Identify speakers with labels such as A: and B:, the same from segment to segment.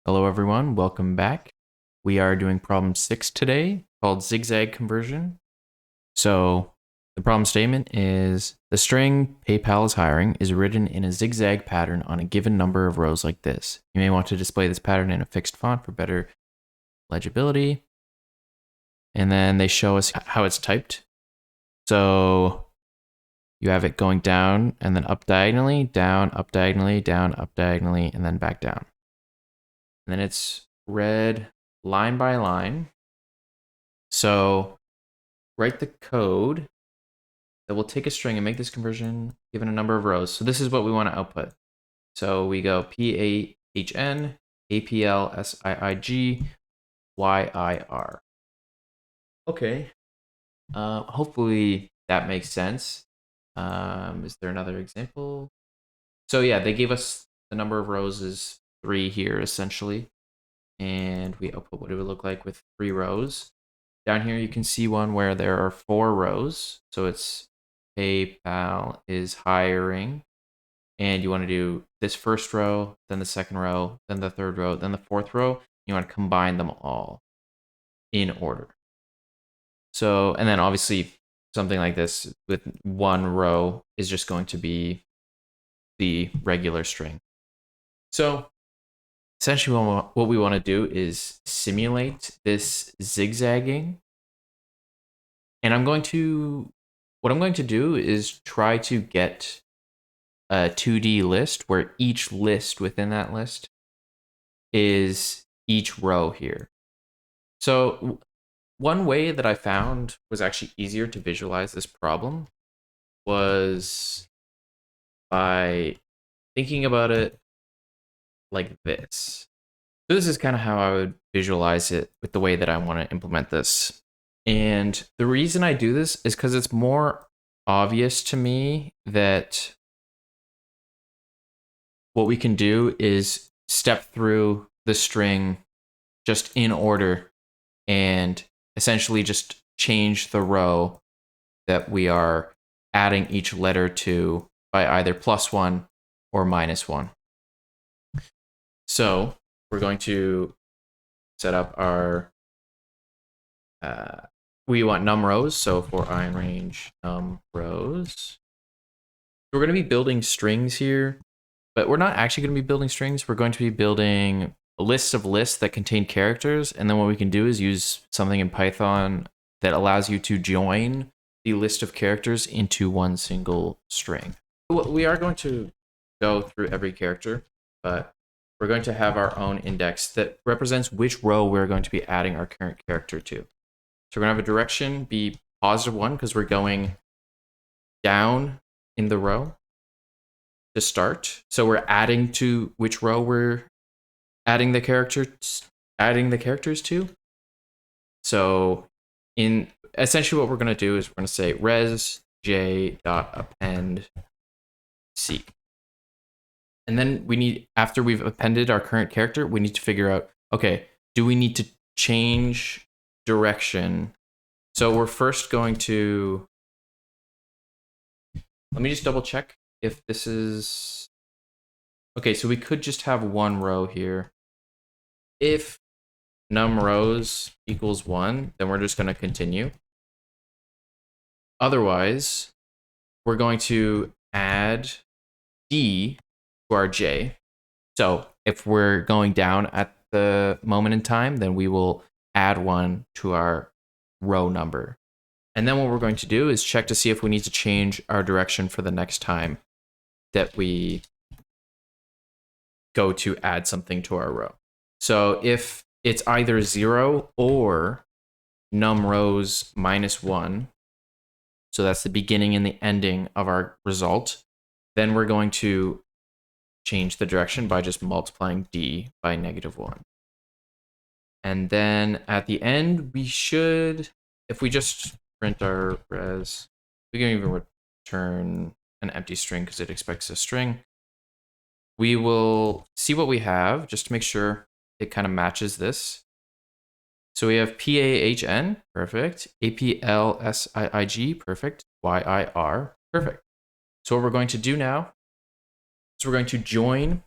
A: Hello everyone, welcome back. We are doing problem 6 today called Zigzag conversion. So the problem statement is the string PayPal is hiring is written in a zigzag pattern on a given number of rows like this. You may want to display this pattern in a fixed font for better legibility. And then they show us how it's typed. So you have it going down and then up diagonally, down, up diagonally, down, up diagonally, and then back down. And then it's read line by line. So write the code that will take a string and make this conversion given a number of rows. So this is what we want to output. So we go PAHN, APLSIIG, YIR. Okay. Hopefully that makes sense. Is there another example? So yeah, they gave us the number of rows is 3 here essentially. And we output what it would look like with 3 rows. Down here, you can see one where there are 4 rows. So it's PayPal is hiring. And you want to do this first row, then the second row, then the third row, then the fourth row. You want to combine them all in order. So, and then obviously something like this with one row is just going to be the regular string. So essentially what we want to do is simulate this zigzagging. And what I'm going to do is try to get a 2D list where each list within that list is each row here. So one way that I found was actually easier to visualize this problem was by thinking about it like this. So this is kind of how I would visualize it with the way that I want to implement this. And the reason I do this is because it's more obvious to me that what we can do is step through the string just in order and essentially just change the row that we are adding each letter to by either +1 or -1. So we're going to set up our, we want num rows. So for I range num rows, we're going to be building strings here, but we're not actually going to be building strings. We're going to be building lists of lists that contain characters. And then what we can do is use something in Python that allows you to join the list of characters into one single string. We are going to go through every character, but we're going to have our own index that represents which row we're going to be adding our current character to. So we're going to have a direction be +1 because we're going down in the row to start. So we're adding to which row we're adding the characters to. So in essentially what we're going to do is we're going to say res j dot append c. And then we need, after we've appended our current character, we need to figure out, okay, do we need to change direction? So we're first going to, let me just double check if this is, okay, so we could just have one row here. If num rows equals 1, then we're just going to continue. Otherwise, we're going to add d to our j. So if we're going down at the moment in time, then we will add 1 to our row number. And then what we're going to do is check to see if we need to change our direction for the next time that we go to add something to our row. So if it's either 0 or num rows -1, so that's the beginning and the ending of our result, then we're going to change the direction by just multiplying d by -1. And then at the end, we should, if we just print our res, we can even return an empty string because it expects a string. We will see what we have just to make sure it kind of matches this. So we have PAHN, perfect. APLSIIG, perfect. YIR, perfect. So what we're going to do now is we're going to join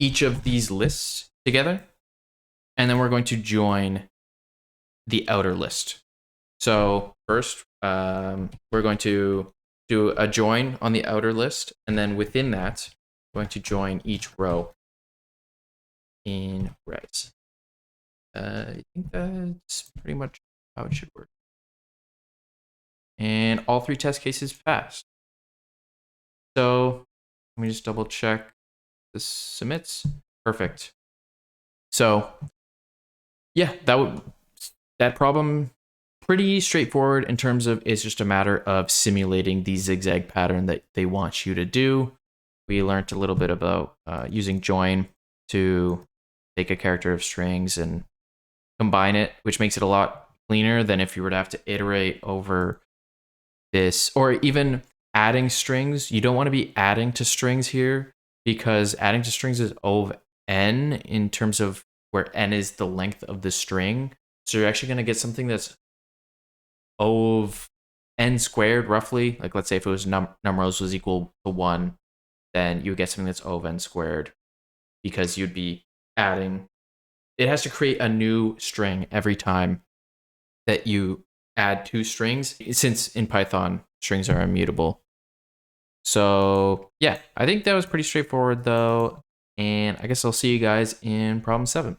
A: each of these lists together, and then we're going to join the outer list. So first, we're going to do a join on the outer list, and then within that, we're going to join each row in res. I think that's pretty much how it should work. And all 3 test cases passed. So let me just double check this submits. Perfect. So yeah, that problem pretty straightforward in terms of it's just a matter of simulating the zigzag pattern that they want you to do. We learned a little bit about using join to take a character of strings and combine it, which makes it a lot cleaner than if you were to have to iterate over this, or even adding strings. You don't want to be adding to strings here, because adding to strings is ov n in terms of where n is the length of the string. So you're actually going to get something that's ov n squared roughly. Like let's say if it was numRows was equal to 1, then you would get something that's ov n squared, because you'd be adding. It has to create a new string every time that you add 2 strings, since in Python strings are immutable. So yeah, I think that was pretty straightforward though, and I guess I'll see you guys in problem 7.